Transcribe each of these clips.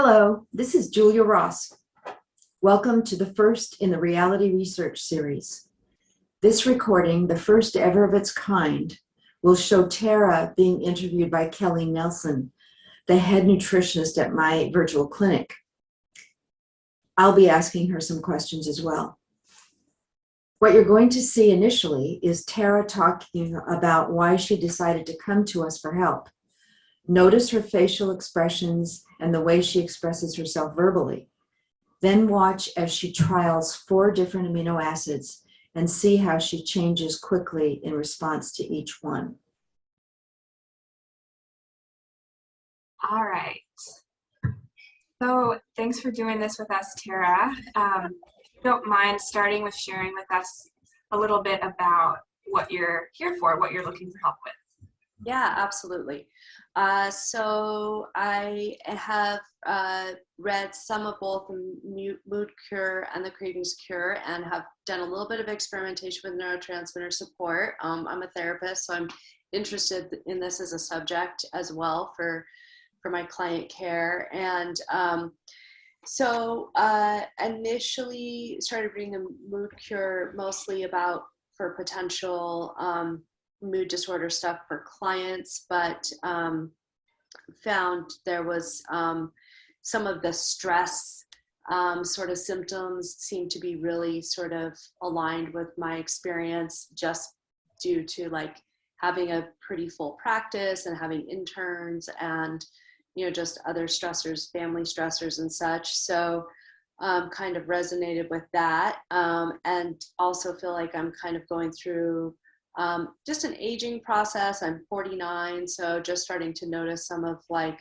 Hello, this is Julia Ross. Welcome to the first in the Reality Research series. This recording, the first ever of its kind, will show Tara being interviewed by Kelly Nelson, the head nutritionist at my virtual clinic. I'll be asking her some questions as well. What you're going to see initially is Tara talking about why she decided to come to us for help. Notice her facial expressions and the way she expresses herself verbally. Then watch as she trials 4 different amino acids and see how she changes quickly in response to each one. All right. So thanks for doing this with us, Tara. If you don't mind starting with sharing with us a little bit about what you're here for, what you're looking for help with. Yeah, absolutely. So I have read some of both the Mood Cure and the Cravings Cure and have done a little bit of experimentation with neurotransmitter support. I'm a therapist, so I'm interested in this as a subject as well for my client care. And so initially started reading the Mood Cure mostly for potential mood disorder stuff for clients, but found there was some of the stress sort of symptoms seemed to be really sort of aligned with my experience, just due to like having a pretty full practice and having interns and just other stressors, family stressors and such. So kind of resonated with that, and also feel like I'm kind of going through just an aging process. I'm 49, so just starting to notice some of like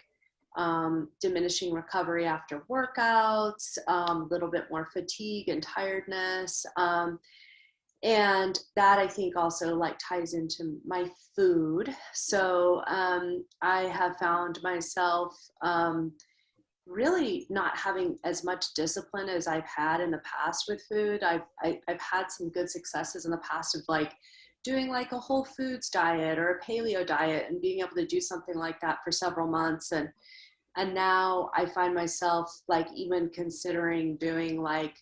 diminishing recovery after workouts, a little bit more fatigue and tiredness. And that I think also like ties into my food. So I have found myself really not having as much discipline as I've had in the past with food. I've had some good successes in the past of like doing like a whole foods diet or a paleo diet and being able to do something like that for several months. And now I find myself like even considering doing like,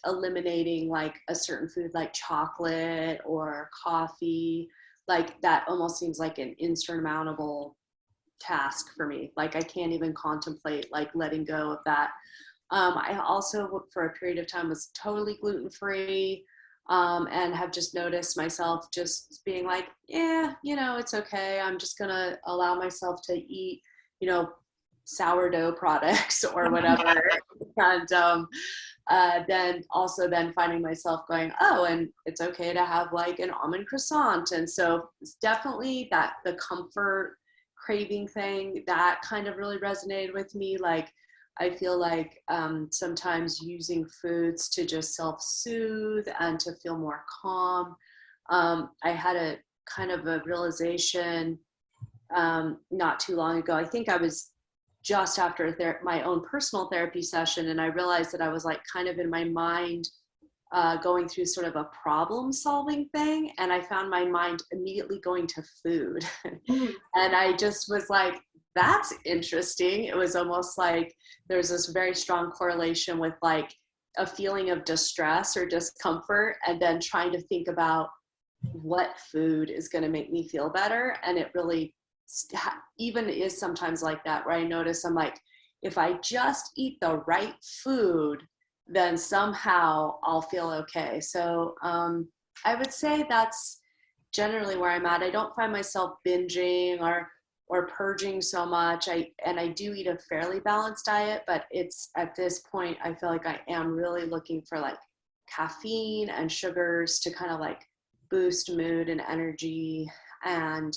eliminating like a certain food like chocolate or coffee. Like that almost seems like an insurmountable task for me. Like I can't even contemplate like letting go of that. I also for a period of time was totally gluten-free. And have just noticed myself just being like, yeah, it's okay. I'm just going to allow myself to eat, sourdough products or whatever. And then finding myself going, oh, and it's okay to have like an almond croissant. And so it's definitely that the comfort craving thing that kind of really resonated with me. Like, I feel like sometimes using foods to just self-soothe and to feel more calm. I had a kind of a realization not too long ago. I think I was just after my own personal therapy session, and I realized that I was like kind of in my mind going through sort of a problem-solving thing, and I found my mind immediately going to food. And I just was like, that's interesting. It was almost like there's this very strong correlation with like a feeling of distress or discomfort and then trying to think about what food is going to make me feel better. And it really even is sometimes like that, where I notice I'm like, if I just eat the right food, then somehow I'll feel okay. So I would say that's generally where I'm at. I don't find myself binging or purging so much. I do eat a fairly balanced diet, but it's at this point, I feel like I am really looking for like caffeine and sugars to kind of like boost mood and energy. And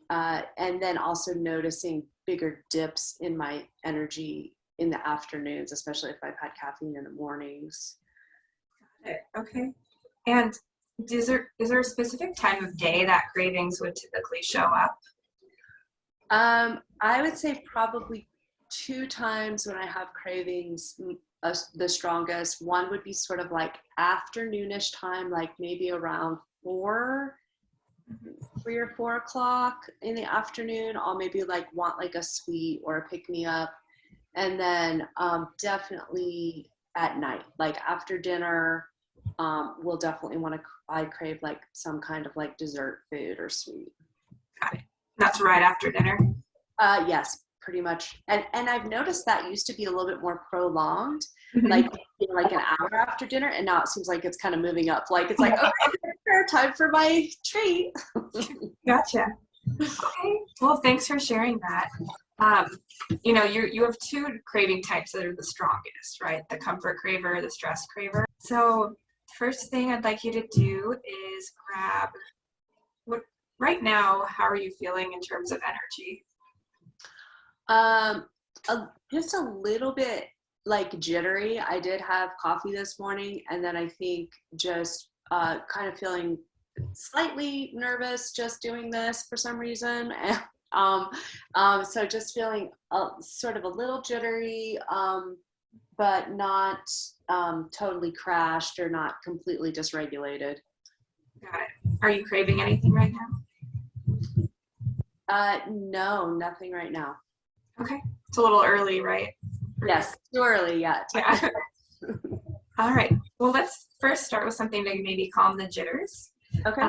then also noticing bigger dips in my energy in the afternoons, especially if I've had caffeine in the mornings. Got it. Okay. And is there a specific time of day that cravings would typically show up? I would say probably 2 times when I have cravings, the strongest. One would be sort of like afternoonish time, like maybe around 4 3 or 4 o'clock in the afternoon, I'll maybe like want like a sweet or a pick-me-up. And then definitely at night, like after dinner, we'll definitely want to, I crave like some kind of like dessert food or sweet. Got it. That's right after dinner? Yes, pretty much. And I've noticed that used to be a little bit more prolonged, like like an hour after dinner, and now it seems like it's kind of moving up. Like it's like, okay, time for my treat. Gotcha. Okay. Well, thanks for sharing that. You know, you have 2 craving types that are the strongest, right? The comfort craver, the stress craver. So first thing I'd like you to do is grab right now, how are you feeling in terms of energy? Just a little bit like jittery. I did have coffee this morning, and then I think just kind of feeling slightly nervous just doing this for some reason. So just feeling sort of a little jittery, but not totally crashed or not completely dysregulated. Got it. Are you craving anything right now? No, nothing right now. Okay. It's a little early, right? Yes, too early yet. Yeah. All right. Well, let's first start with something to maybe calm the jitters. Okay.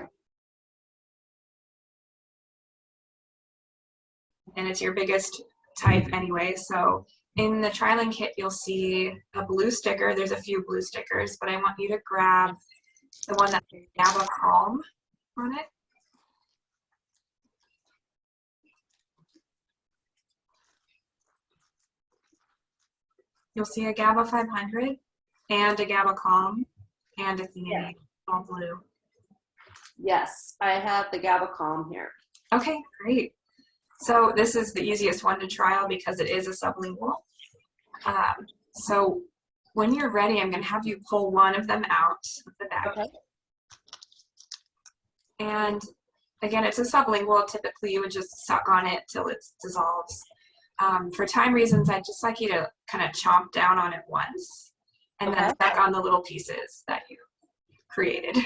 And it's your biggest type anyway. So in the trialing kit, you'll see a blue sticker. There's a few blue stickers, but I want you to grab the one that says GABA Calm on it. You'll see a GABA 500 and a GABA Calm and a theanine, all blue. Yes, I have the GABA Calm here. Okay, great. So this is the easiest one to trial because it is a sublingual. So when you're ready, I'm going to have you pull one of them out of the bag. Okay. And again, it's a sublingual. Typically, you would just suck on it till it dissolves. For time reasons, I'd just like you to kind of chomp down on it once and then suck on the little pieces that you created.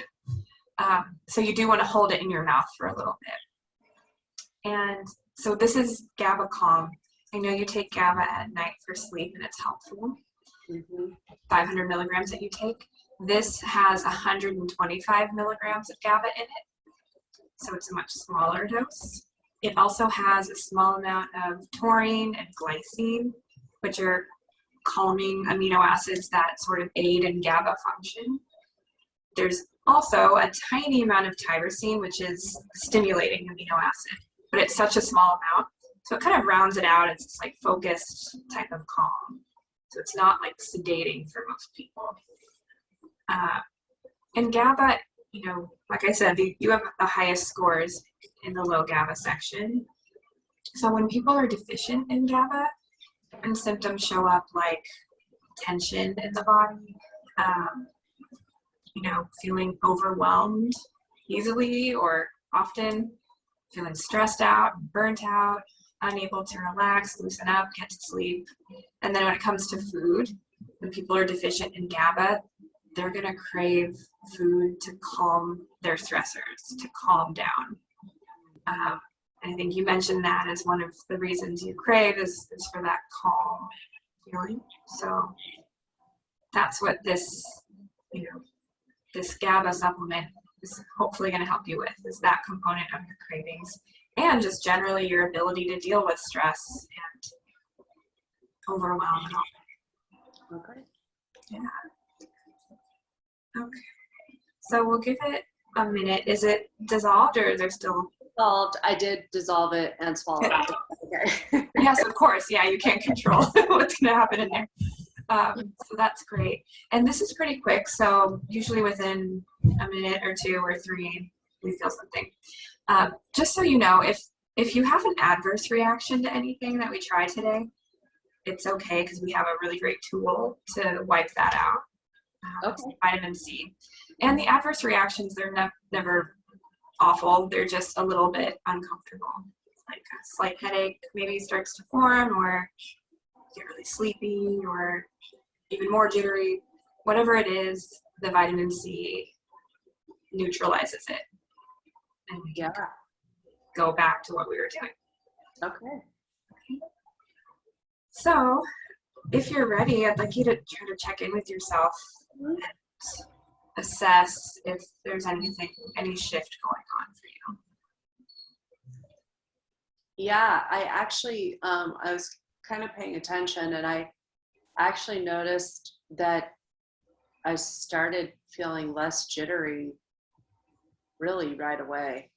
So you do want to hold it in your mouth for a little bit. And so this is GABA Calm. I know you take GABA at night for sleep and it's helpful. 500 milligrams that you take. This has 125 milligrams of GABA in it. So it's a much smaller dose. It also has a small amount of taurine and glycine, which are calming amino acids that sort of aid in GABA function. There's also a tiny amount of tyrosine, which is stimulating amino acid, but it's such a small amount. So it kind of rounds it out. It's this like focused type of calm. So it's not like sedating for most people. And GABA, you know, like I said, you have the highest scores in the low GABA section. So when people are deficient in GABA, different symptoms show up like tension in the body, you know, feeling overwhelmed easily or often, feeling stressed out, burnt out, unable to relax, loosen up, get to sleep. And then when it comes to food, when people are deficient in GABA, they're going to crave food to calm their stressors, to calm down. I think you mentioned that as one of the reasons you crave is for that calm feeling. So that's what this, you know, this GABA supplement is hopefully going to help you with, is that component of your cravings and just generally your ability to deal with stress and overwhelm and all. Okay. Yeah. Okay. So we'll give it a minute. Is it dissolved or is there still? Dissolved. I did dissolve it and swallow it. Okay. Yes, of course. Yeah, you can't control what's going to happen in there. So that's great. And this is pretty quick. So usually within a minute or 2 or 3, we feel something. Just so you know, if you have an adverse reaction to anything that we try today, it's okay because we have a really great tool to wipe that out. Okay. Vitamin C. And the adverse reactions, they're never awful. They're just a little bit uncomfortable. Like a slight headache maybe starts to form, or get really sleepy, or even more jittery. Whatever it is, the vitamin C neutralizes it. and we Yeah. can go back to what we were doing. Okay. So if you're ready, I'd like you to try to check in with yourself and assess if there's any shift going on for you. Yeah, I actually, I was kind of paying attention, and I actually noticed that I started feeling less jittery really right away.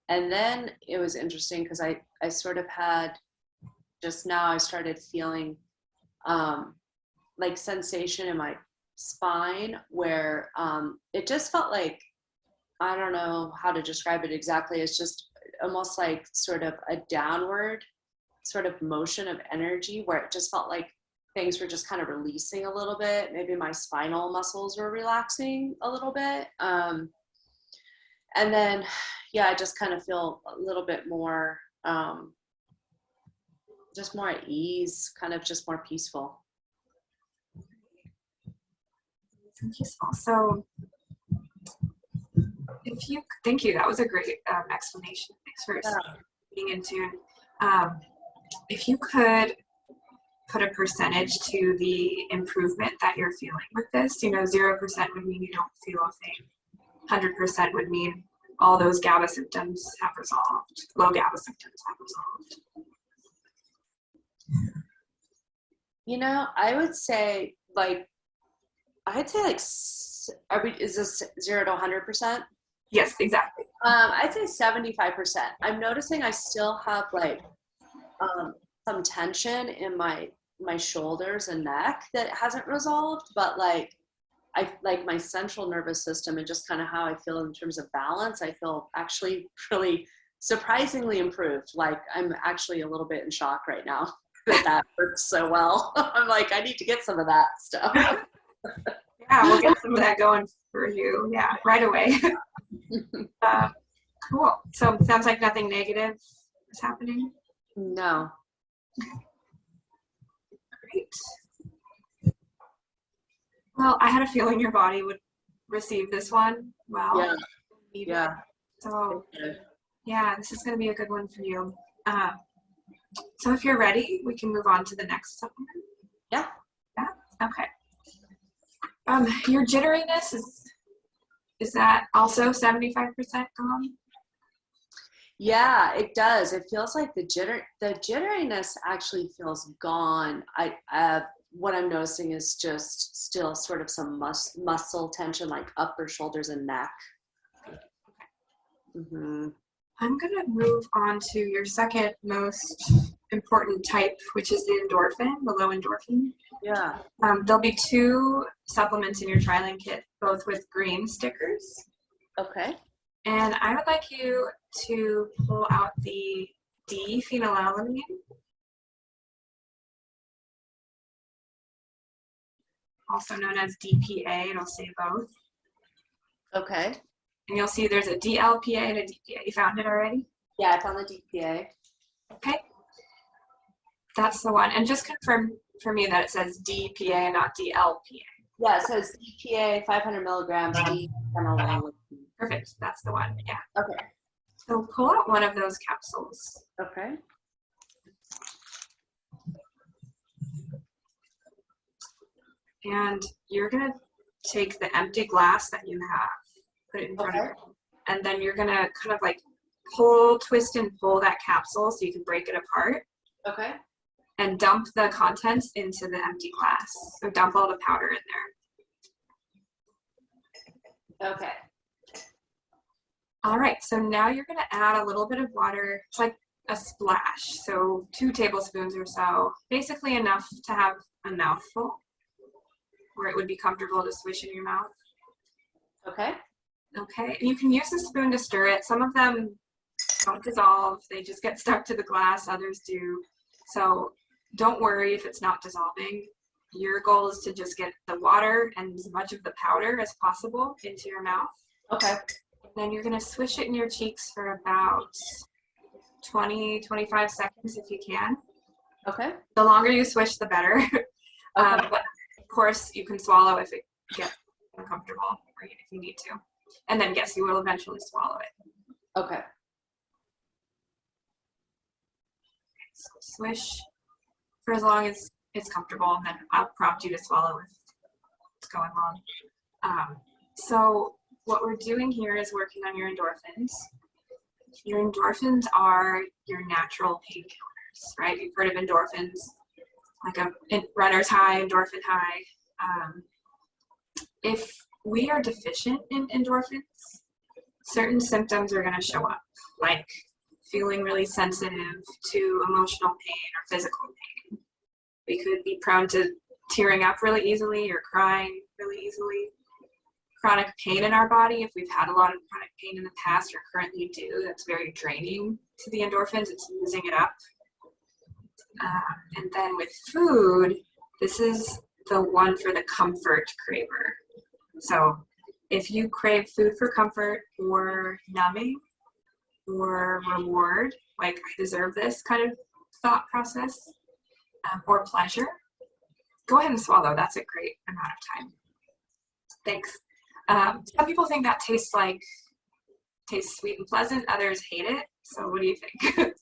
And then it was interesting because I sort of had, just now I started feeling like sensation in my spine where it just felt like, I don't know how to describe it exactly. It's just almost like sort of a downward sort of motion of energy where it just felt like things were just kind of releasing a little bit. Maybe my spinal muscles were relaxing a little bit. And then, yeah, I just kind of feel a little bit more, just more at ease, kind of just more peaceful. Peaceful. So thank you. That was a great explanation. Thanks for being in tune. If you could put a percentage to the improvement that you're feeling with this, 0% would mean you don't feel a thing. 100% would mean all those GABA symptoms have resolved. Low GABA symptoms have resolved. I would say like, is this 0 to 100%? Yes, exactly. I'd say 75%. I'm noticing I still have like some tension in my shoulders and neck that hasn't resolved, but like my central nervous system and just kind of how I feel in terms of balance, I feel actually really surprisingly improved. Like I'm actually a little bit in shock right now that works so well. I'm like, I need to get some of that stuff. Yeah, we'll get some of that going for you. Yeah, right away. Cool. So it sounds like nothing negative is happening. No. Great. Well, I had a feeling your body would receive this one well. Yeah. Yeah. So yeah, this is going to be a good one for you. So if you're ready, we can move on to the next supplement. Yeah. Yeah. Okay. Your jitteriness is that also 75% gone? Yeah, it does. It feels like the jitteriness actually feels gone. What I'm noticing is just still sort of some muscle tension, like upper shoulders and neck. Mm-hmm. I'm going to move on to your second most important type, which is the endorphin, the low endorphin. Yeah. There'll be 2 supplements in your trialing kit, both with green stickers. Okay. And I would like you to pull out the D-Phenylalanine. Also known as DPA, it'll say both. Okay. And you'll see there's a DLPA and a DPA. You found it already? Yeah, I found the DPA. Okay. That's the one. And just confirm for me that it says DPA and not DLPA. Yeah, it says DPA 500 milligrams, D-Phenylalanine. Perfect. That's the one. Yeah. Okay. So pull out one of those capsules. Okay. And you're going to take the empty glass that you have, put it in front of you. And then you're going to kind of like twist and pull that capsule so you can break it apart. Okay. And dump the contents into the empty glass. So dump all the powder in there. Okay. All right, so now you're going to add a little bit of water. It's like a splash, so 2 tablespoons or so, basically enough to have a mouthful where it would be comfortable to swish in your mouth. Okay. Okay, and you can use a spoon to stir it. Some of them don't dissolve, they just get stuck to the glass, others do. So don't worry if it's not dissolving. Your goal is to just get the water and as much of the powder as possible into your mouth. Okay. Then you're going to swish it in your cheeks for about 20-25 seconds if you can. Okay. The longer you swish, the better. Okay. But of course, you can swallow if it gets uncomfortable or if you need to. And then yes, you will eventually swallow it. Okay. So swish for as long as it's comfortable, and then I'll prompt you to swallow if it's going on. So what we're doing here is working on your endorphins. Your endorphins are your natural painkillers, right? You've heard of endorphins, like a runner's high, endorphin high. If we are deficient in endorphins, certain symptoms are going to show up, like feeling really sensitive to emotional pain or physical pain. We could be prone to tearing up really easily or crying really easily. Chronic pain in our body, if we've had a lot of chronic pain in the past or currently do, that's very draining to the endorphins. It's using it up. And then with food, this is the one for the comfort craver. So if you crave food for comfort or numbing or reward, like I deserve this kind of thought process, or pleasure, go ahead and swallow. That's a great amount of time. Thanks. Some people think that tastes sweet and pleasant. Others hate it. So what do you think?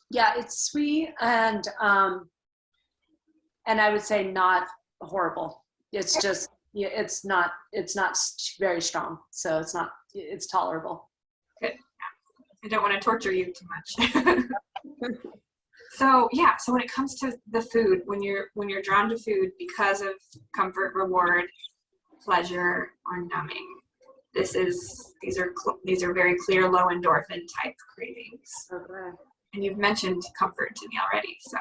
Yeah, it's sweet and I would say not horrible. It's just, yeah, it's not very strong. So it's tolerable. Good. I don't want to torture you too much. So yeah, so when it comes to the food, when you're drawn to food because of comfort, reward, pleasure, or numbing, these are very clear low endorphin type cravings. Okay. And you've mentioned comfort to me already. So,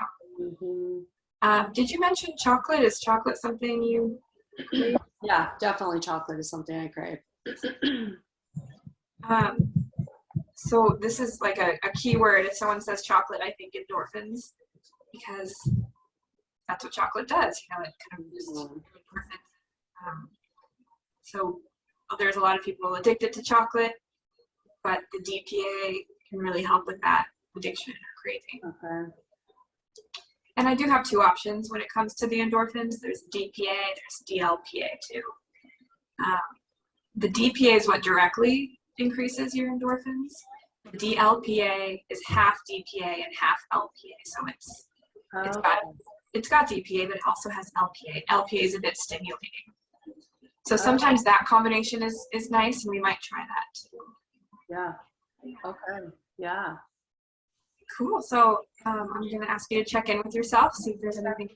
did you mention chocolate? Is chocolate something you crave? Yeah, definitely chocolate is something I crave. So this is like a key word. If someone says chocolate, I think endorphins, because that's what chocolate does. You know, it kind of boosts endorphins. So there's a lot of people addicted to chocolate, but the DPA can really help with that addiction or craving. Okay. And I do have two options when it comes to the endorphins. There's DPA, there's DLPA too. The DPA is what directly increases your endorphins. The DLPA is half DPA and half LPA. So it's got DPA, but it also has LPA. LPA is a bit stimulating. So sometimes that combination is nice, and we might try that too. Yeah. Okay. Yeah. Cool. So I'm going to ask you to check in with yourself, see if there's anything.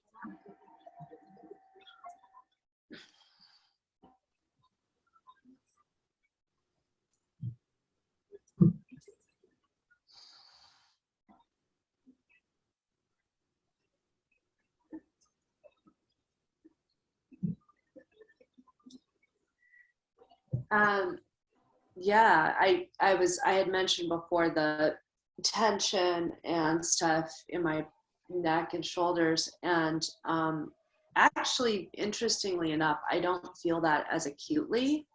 Yeah, I had mentioned before the tension and stuff in my neck and shoulders, and actually, interestingly enough, I don't feel that as acutely.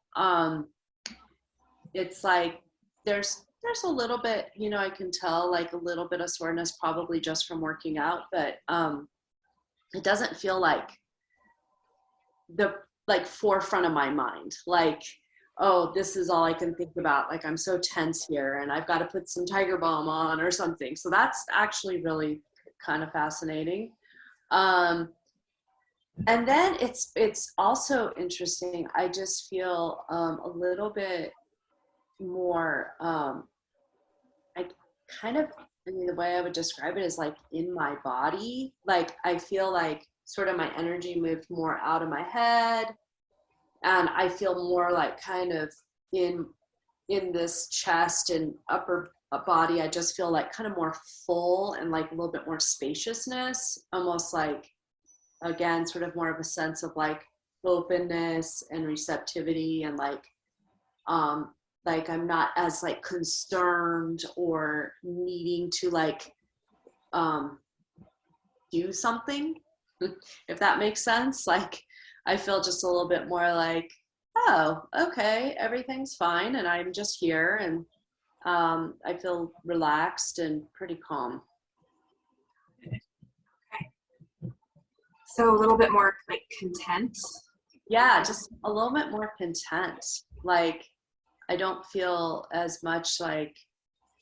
It's like there's a little bit, you know, I can tell like a little bit of soreness probably just from working out, but it doesn't feel like the forefront of my mind, like, oh, this is all I can think about, like I'm so tense here and I've got to put some Tiger Balm on or something. So that's actually really kind of fascinating. And then it's also interesting, I just feel a little bit more the way I would describe it is like in my body, like I feel like sort of my energy moved more out of my head, and I feel more like kind of in this chest and upper body, I just feel like kind of more full and like a little bit more spaciousness, almost like, again, sort of more of a sense of like openness and receptivity, and like I'm not as like concerned or needing to like do something, if that makes sense. Like I feel just a little bit more like, oh, okay, everything's fine and I'm just here, and I feel relaxed and pretty calm. Okay. So a little bit more like content. Yeah, just a little bit more content. Like I don't feel as much like,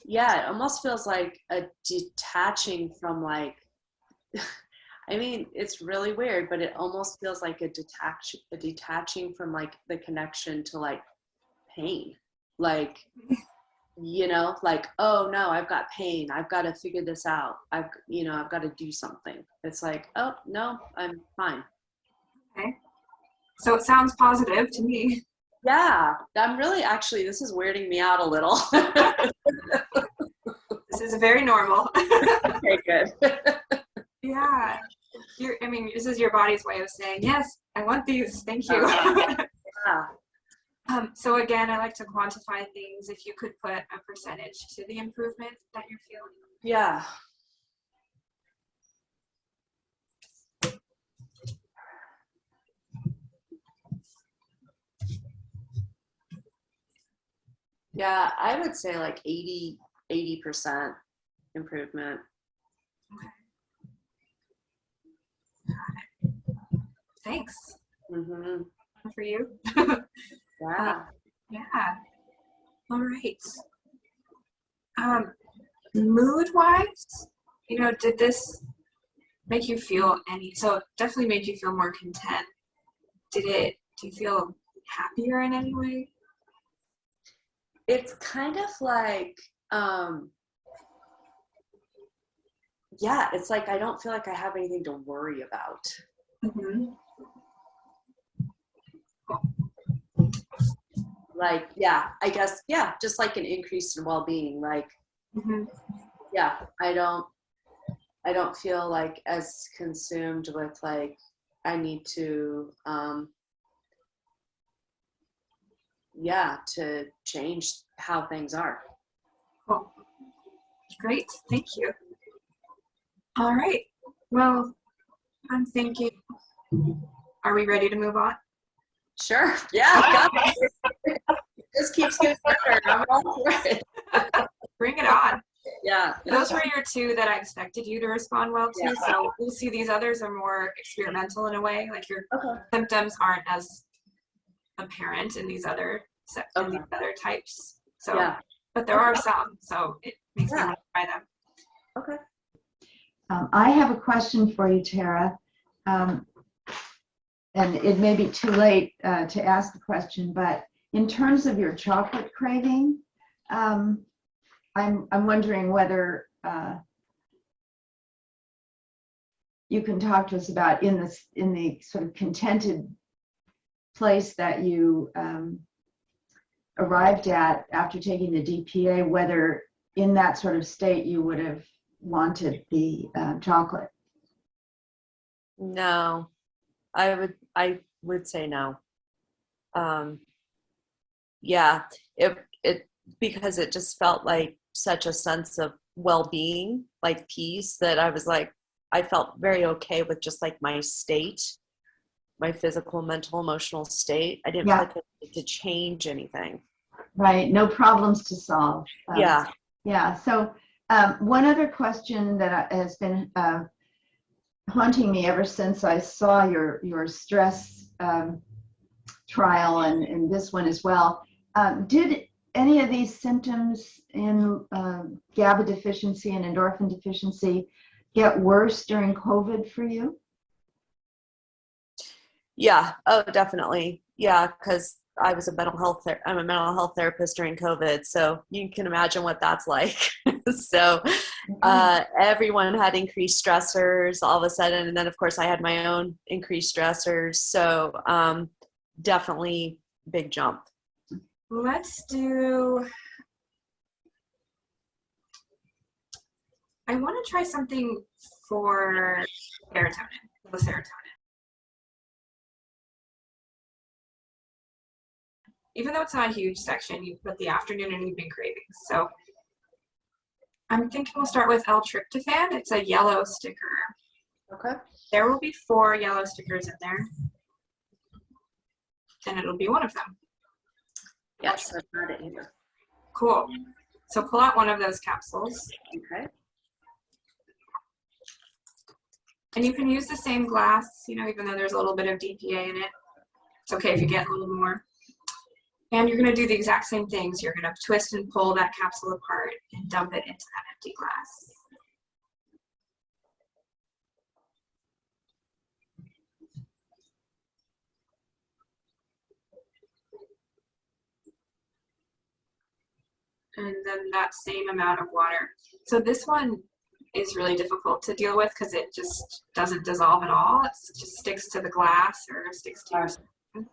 yeah, it almost feels like a detaching from like, I mean, it's really weird, but it almost feels like a detaching from like the connection to like pain. Like, you know, like, oh no, I've got pain. I've got to figure this out. I've got to do something. It's like, oh no, I'm fine. Okay. So it sounds positive to me. Yeah, I'm really actually, this is weirding me out a little. This is very normal. Okay, good. Yeah. I mean, this is your body's way of saying, yes, I want these. Thank you. Yeah. So again, I like to quantify things. If you could put a percentage to the improvement that you're feeling. Yeah. Yeah, I would say like 80% improvement. Okay. Thanks. Mm-hmm. For you. Yeah. Yeah. All right. Mood-wise, did this make you feel so it definitely made you feel more content. Do you feel happier in any way? It's kind of like, yeah, it's like I don't feel like I have anything to worry about. Mm-hmm. Like, yeah, I guess, yeah, just like an increase in well-being. Like, Mm-hmm. yeah, I don't feel like as consumed with like, I need to, to change how things are. Cool. Great. Thank you. All right. Well, I'm thinking, are we ready to move on? Sure. Yeah. This keeps getting better. I'm all for it. Bring it on. Yeah. Those were your two that I expected you to respond well to. Yeah. So we'll see, these others are more experimental in a way. Like your symptoms aren't as apparent in these other types. So, yeah. But there are some. So it makes me want to try them. Okay. I have a question for you, Tara. And it may be too late to ask the question, but in terms of your chocolate craving, I'm wondering whether you can talk to us about in the sort of contented place that you arrived at after taking the DPA, whether in that sort of state you would have wanted the chocolate. No, I would say no. Yeah, it because it just felt like such a sense of well-being, like peace, that I was like, I felt very okay with just like my state, my physical, mental, emotional state. I didn't feel like I needed to change anything. Right, no problems to solve. Yeah. Yeah, so one other question that has been haunting me ever since I saw your stress trial and this one as well. Did any of these symptoms in GABA deficiency and endorphin deficiency get worse during COVID for you? Yeah. Oh, definitely. Yeah, because I'm a mental health therapist during COVID, so you can imagine what that's like. So everyone had increased stressors all of a sudden, and then of course I had my own increased stressors. So definitely big jump. Let's do, I want to try something for serotonin, low serotonin. Even though it's not a huge section, you put the afternoon and evening cravings. So I'm thinking we'll start with L-tryptophan. It's a yellow sticker. Okay. There will be 4 yellow stickers in there. And it'll be one of them. Yes, I've got it here. Cool. So pull out one of those capsules. Okay. And you can use the same glass, even though there's a little bit of DPA in it. It's okay if you get a little more. And you're going to do the exact same things. You're going to twist and pull that capsule apart and dump it into that empty glass. And then that same amount of water. So this one is really difficult to deal with because it just doesn't dissolve at all. It just sticks to the glass or sticks to your spoon.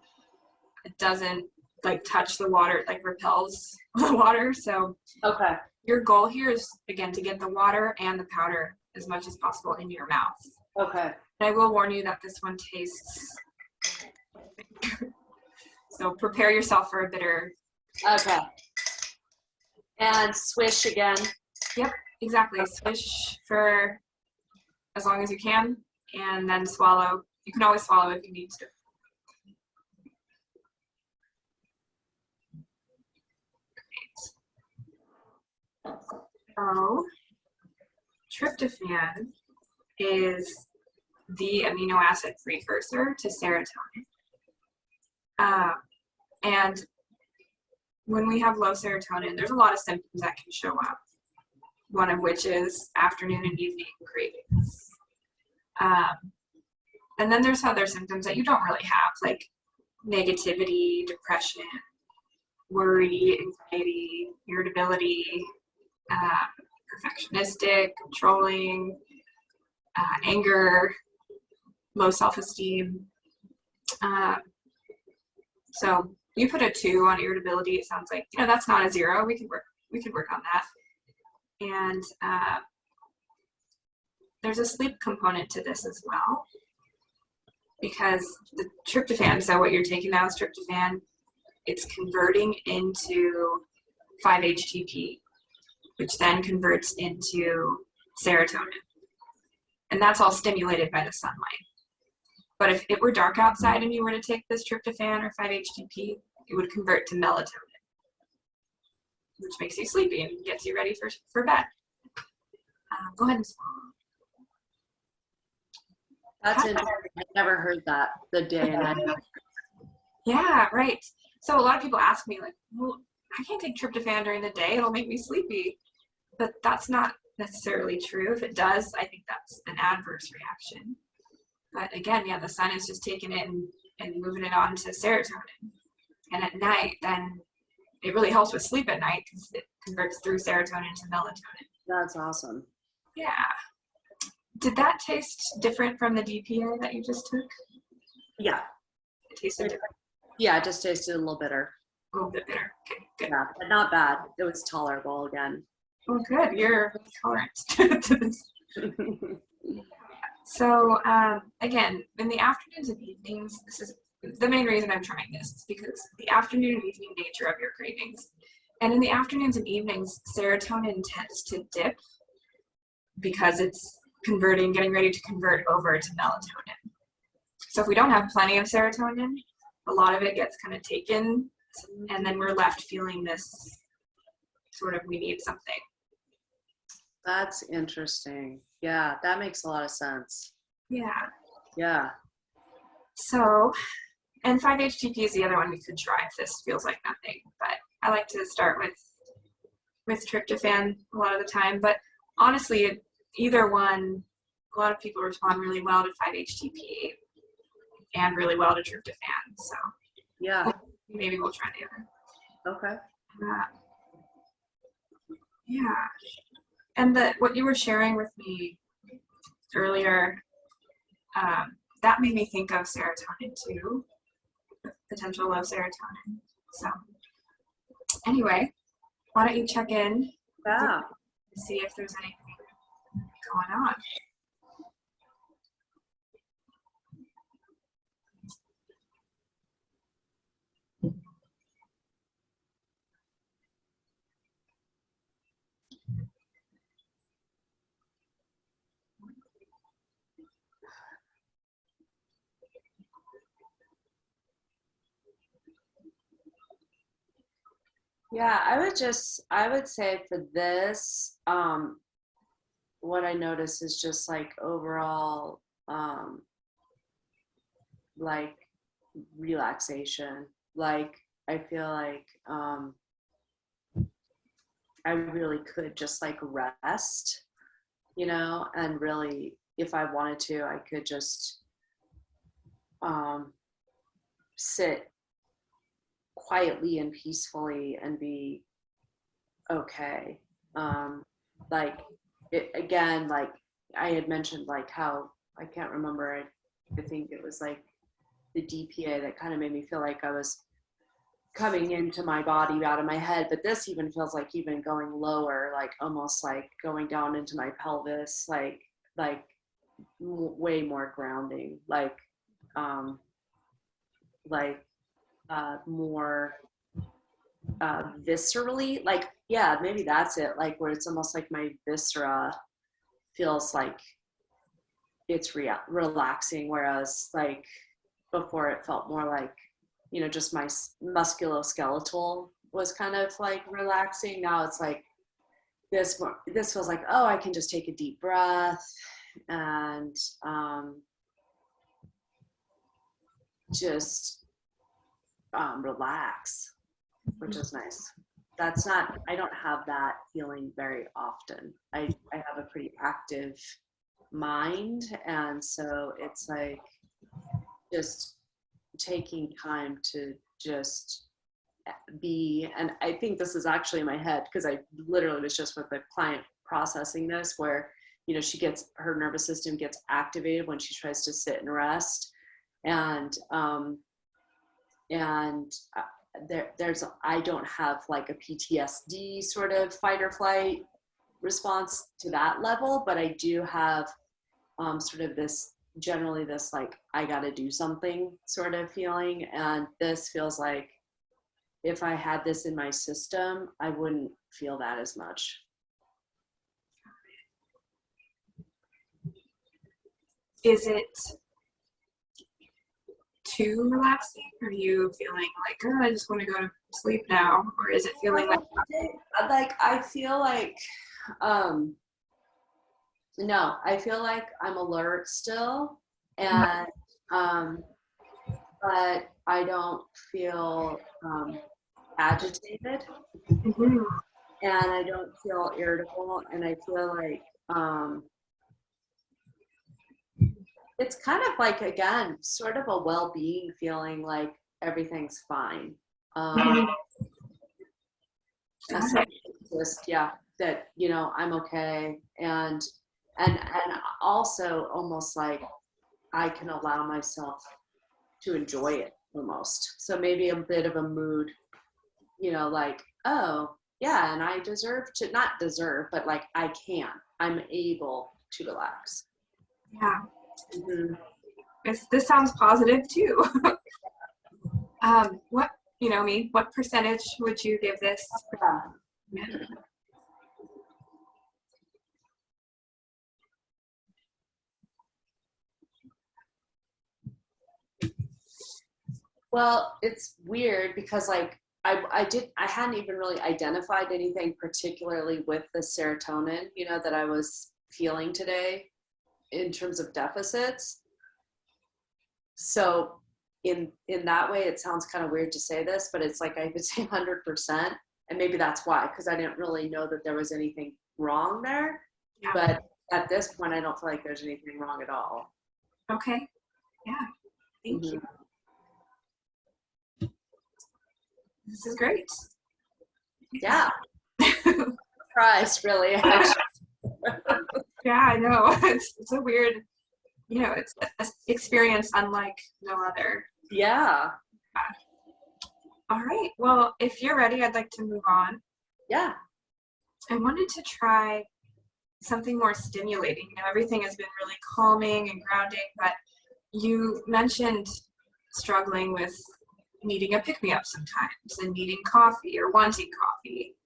It doesn't like touch the water, it like repels the water. So Okay. your goal here is, again, to get the water and the powder as much as possible in your mouth. Okay. And I will warn you that this one tastes, so prepare yourself for a bitter. Okay. And swish again. Yep, exactly. Swish for as long as you can, and then swallow. You can always swallow if you need to. So, tryptophan is the amino acid precursor to serotonin. And when we have low serotonin, there's a lot of symptoms that can show up, one of which is afternoon and evening cravings. And then there's other symptoms that you don't really have, like negativity, depression, worry, anxiety, irritability, perfectionistic, controlling, anger, low self-esteem. So you put a 2 on irritability. It sounds like, you know, that's not a 0. We could work on that. And there's a sleep component to this as well, because the tryptophan, so what you're taking now is tryptophan, it's converting into 5-HTP, which then converts into serotonin. And that's all stimulated by the sunlight. But if it were dark outside and you were to take this tryptophan or 5-HTP, it would convert to melatonin, which makes you sleepy and gets you ready for bed. Go ahead and swallow. That's interesting. I've never heard that, the day and night. Yeah, right. So a lot of people ask me, like, well, I can't take tryptophan during the day. It'll make me sleepy. But that's not necessarily true. If it does, I think that's an adverse reaction. But again, yeah, the sun is just taking it and moving it on to serotonin. And at night, then it really helps with sleep at night because it converts through serotonin to melatonin. That's awesome. Yeah. Did that taste different from the DPA that you just took? Yeah. It tasted different. Yeah, it just tasted a little bitter. A little bit bitter. Okay, good. Yeah, but not bad. It was tolerable again. Oh, good. You're tolerant to this. So, again, in the afternoons and evenings, this is the main reason I'm trying this, is because the afternoon and evening nature of your cravings. And in the afternoons and evenings, serotonin tends to dip because it's getting ready to convert over to melatonin. So if we don't have plenty of serotonin, a lot of it gets kind of taken, and then we're left feeling this sort of, we need something. That's interesting. Yeah, that makes a lot of sense. Yeah. Yeah. So, and 5-HTP is the other one we could try if this feels like nothing, but I like to start with tryptophan a lot of the time. But honestly, either one, a lot of people respond really well to 5-HTP and really well to tryptophan. So Yeah. maybe we'll try the other. Okay. Yeah. And what you were sharing with me earlier, that made me think of serotonin too, potential low serotonin. So anyway, why don't you check in Yeah. and see if there's anything going on. Yeah, I would say for this, what I notice is just like overall, like relaxation. Like I feel like I really could just like rest, you know, and really, if I wanted to, I could just sit quietly and peacefully and be okay. Like it again, like I had mentioned, like how I can't remember. I think it was like the DPA that kind of made me feel like I was coming into my body out of my head, but this even feels like even going lower, like almost like going down into my pelvis, like way more grounding, more viscerally, like, yeah, maybe that's it, like where it's almost like my viscera feels like it's relaxing, whereas like before it felt more like, you know, just my musculoskeletal was kind of like relaxing. Now it's like this feels like, oh, I can just take a deep breath and just relax, which is nice. I don't have that feeling very often. I have a pretty active mind, and so it's like just taking time to just be, and I think this is actually in my head because I literally was just with a client processing this, where, you know, her nervous system gets activated when she tries to sit and rest, and I don't have like a PTSD sort of fight or flight response to that level, but I do have sort of this like I gotta do something sort of feeling, and this feels like if I had this in my system, I wouldn't feel that as much. Is it too relaxing? Are you feeling like, oh, I just want to go to sleep now? Or is it feeling like I feel like no, I feel like I'm alert still, and but I don't feel agitated, Mhm. and I don't feel irritable, and I feel like it's kind of like, again, sort of a well-being feeling, like everything's fine. Just, yeah, that, you know, I'm okay, and also almost like I can allow myself to enjoy it almost. So maybe a bit of a mood, you know, like, oh yeah, and I deserve to, not deserve, but like I'm able to relax. Yeah. Mm-hmm. This sounds positive too. What, you know me, what percentage would you give this? Yeah. Well, it's weird because like I hadn't even really identified anything particularly with the serotonin, you know, that I was feeling today in terms of deficits. So in that way, it sounds kind of weird to say this, but it's like I would say 100%, and maybe that's why, because I didn't really know that there was anything wrong there. Yeah. But at this point, I don't feel like there's anything wrong at all. Okay. Yeah. Thank you. This is great. Yeah. Surprised, really. Yeah, I know. It's a weird, you know, it's an experience unlike no other. Yeah. All right. Well, if you're ready, I'd like to move on. Yeah. I wanted to try something more stimulating. You know, everything has been really calming and grounding, but you mentioned struggling with needing a pick-me-up sometimes and needing coffee or wanting coffee.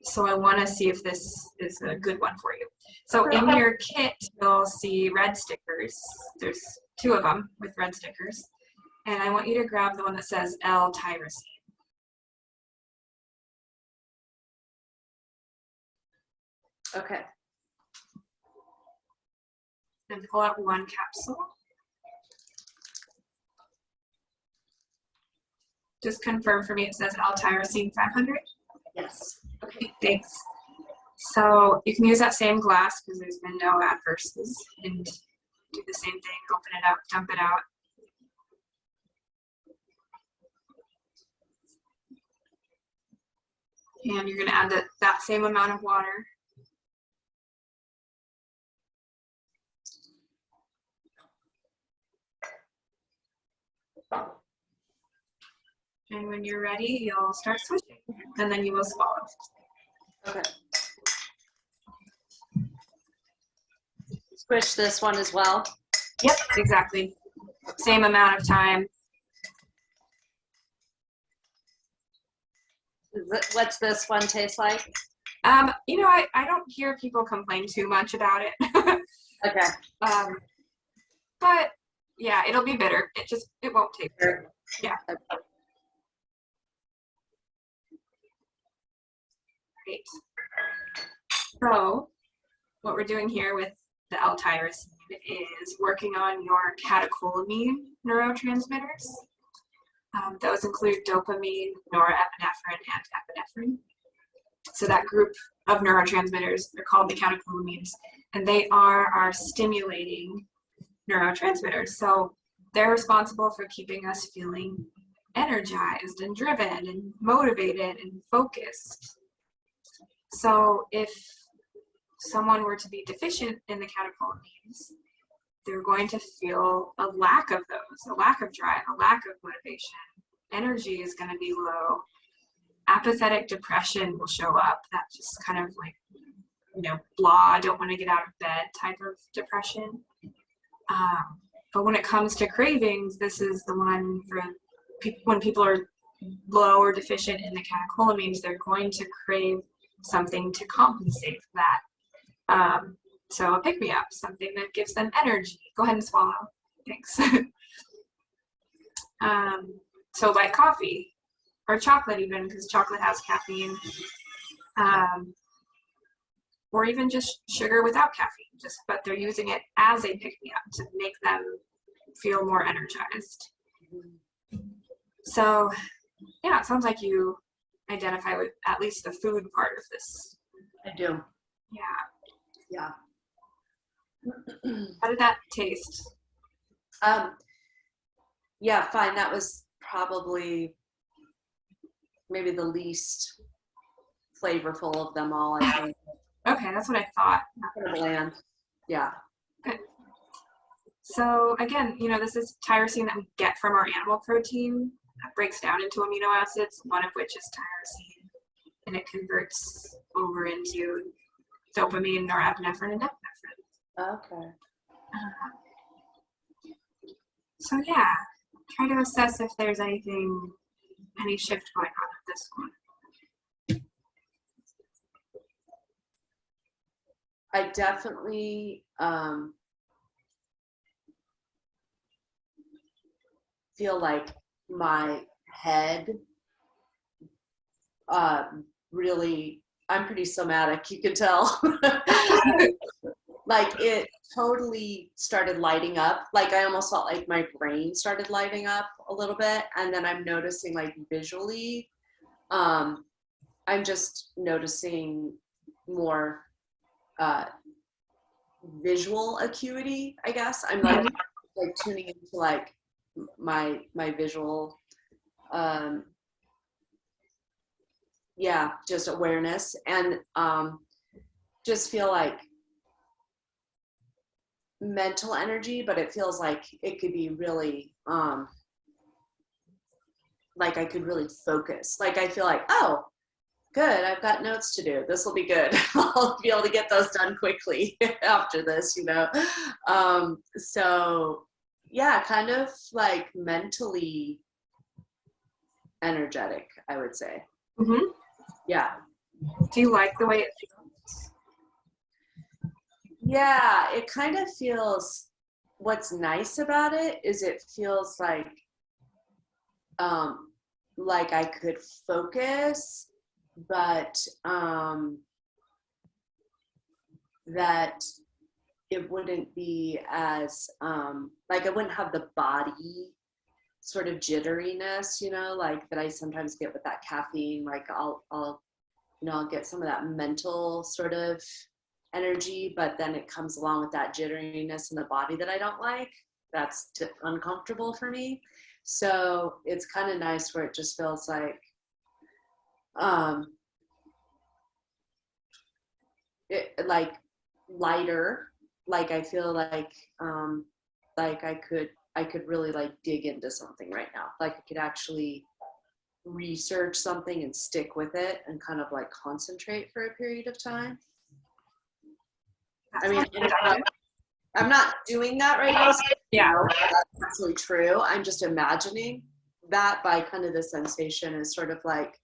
So I want to see if this is a good one for you. So in your kit, you'll see red stickers. There's 2 of them with red stickers. And I want you to grab the one that says L-tyrosine. Okay. And pull out 1 capsule. just confirm for me, it says L-tyrosine 500. Yes. Okay, thanks. So you can use that same glass because there's been no adverses, and do the same thing, open it up, dump it out. And you're going to add that same amount of water. And when you're ready, you'll start swishing, and then you will swallow. Okay. Squish this one as well. Yep, exactly. Same amount of time. What's this one taste like? You know, I don't hear people complain too much about it. Okay. But yeah, it'll be bitter. It won't taste good. Yeah. Okay. Great. So what we're doing here with the L-tyrosine is working on your catecholamine neurotransmitters. Those include dopamine, norepinephrine, and epinephrine. So that group of neurotransmitters, they're called the catecholamines, and they are our stimulating neurotransmitters. So they're responsible for keeping us feeling energized and driven and motivated and focused. So if someone were to be deficient in the catecholamines, they're going to feel a lack of those, a lack of drive, a lack of motivation. Energy is going to be low. Apathetic depression will show up. That just kind of like, you know, blah, I don't want to get out of bed type of depression. But when it comes to cravings, this is the one for people, when people are low or deficient in the catecholamines, they're going to crave something to compensate for that. So a pick-me-up, something that gives them energy. Go ahead and swallow. Thanks. So like coffee or chocolate even, because chocolate has caffeine. Or even just sugar without caffeine, but they're using it as a pick-me-up to make them feel more energized. So yeah, it sounds like you identify with at least the food part of this. I do. Yeah. Yeah. How did that taste? Yeah, fine. That was probably maybe the least flavorful of them all, I think. Okay, that's what I thought. Kind of bland. Yeah. Good. So again, you know, this is tyrosine that we get from our animal protein. That breaks down into amino acids, one of which is tyrosine, and it converts over into dopamine, norepinephrine, and epinephrine. Okay. So yeah, try to assess if there's any shift going on with this one. I definitely feel like my head really, I'm pretty somatic, you can tell. Like it totally started lighting up. Like I almost felt like my brain started lighting up a little bit. And then I'm noticing like visually, I'm just noticing more visual acuity, I guess. I'm like tuning into like my visual, yeah, just awareness, and just feel like mental energy, but it feels like it could be really like I could really focus. Like I feel like, oh, good, I've got notes to do. This will be good. I'll be able to get those done quickly after this, you know? So yeah, kind of like mentally energetic, I would say. Mm-hmm. Yeah. Do you like the way it feels? Yeah, it kind of feels, what's nice about it is it feels like I could focus, but that it wouldn't be as like I wouldn't have the body sort of jitteriness, you know, like that I sometimes get with that caffeine. Like I'll get some of that mental sort of energy, but then it comes along with that jitteriness in the body that I don't like. That's uncomfortable for me. So it's kind of nice where it just feels like, like lighter. Like I feel like I could really like dig into something right now. Like I could actually research something and stick with it and kind of like concentrate for a period of time. I mean, I'm not doing that right now. So Yeah. that's actually true. I'm just imagining that by kind of the sensation is sort of like,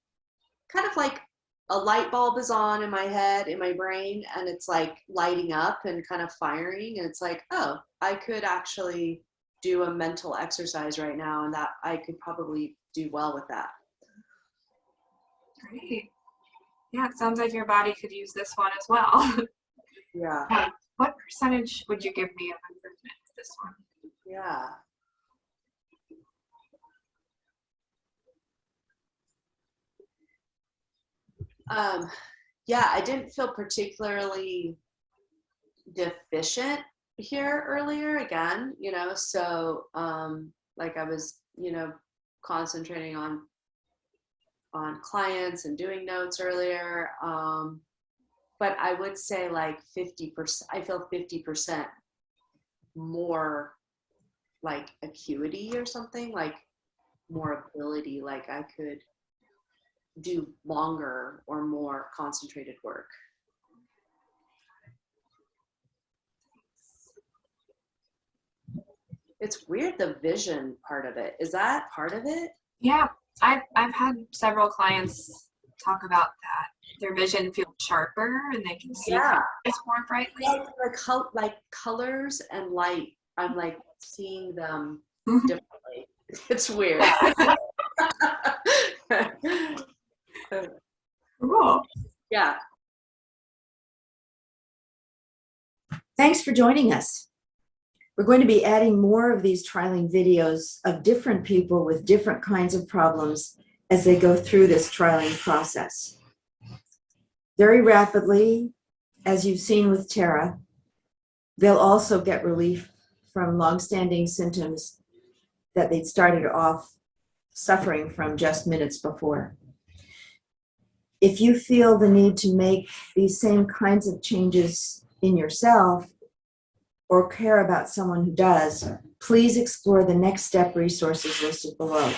kind of like a light bulb is on in my head, in my brain, and it's like lighting up and kind of firing. And it's like, oh, I could actually do a mental exercise right now, and that I could probably do well with that. Great. Yeah, it sounds like your body could use this one as well. Yeah. What percentage would you give me of improvement with this one? Yeah. Yeah, I didn't feel particularly deficient here earlier again, you know, so like I was, you know, concentrating on clients and doing notes earlier. But I would say like 50%, I feel 50% more like acuity or something, like more ability, like I could do longer or more concentrated work. It's weird, the vision part of it. Is that part of it? Yeah, I've had several clients talk about that. Their vision feels sharper and they can see things more brightly. Like colors and light, I'm like seeing them differently. It's weird. Cool. Yeah. Thanks for joining us. We're going to be adding more of these trialing videos of different people with different kinds of problems as they go through this trialing process. Very rapidly, as you've seen with Tara, they'll also get relief from longstanding symptoms that they'd started off suffering from just minutes before. If you feel the need to make these same kinds of changes in yourself or care about someone who does, please explore the next step resources listed below.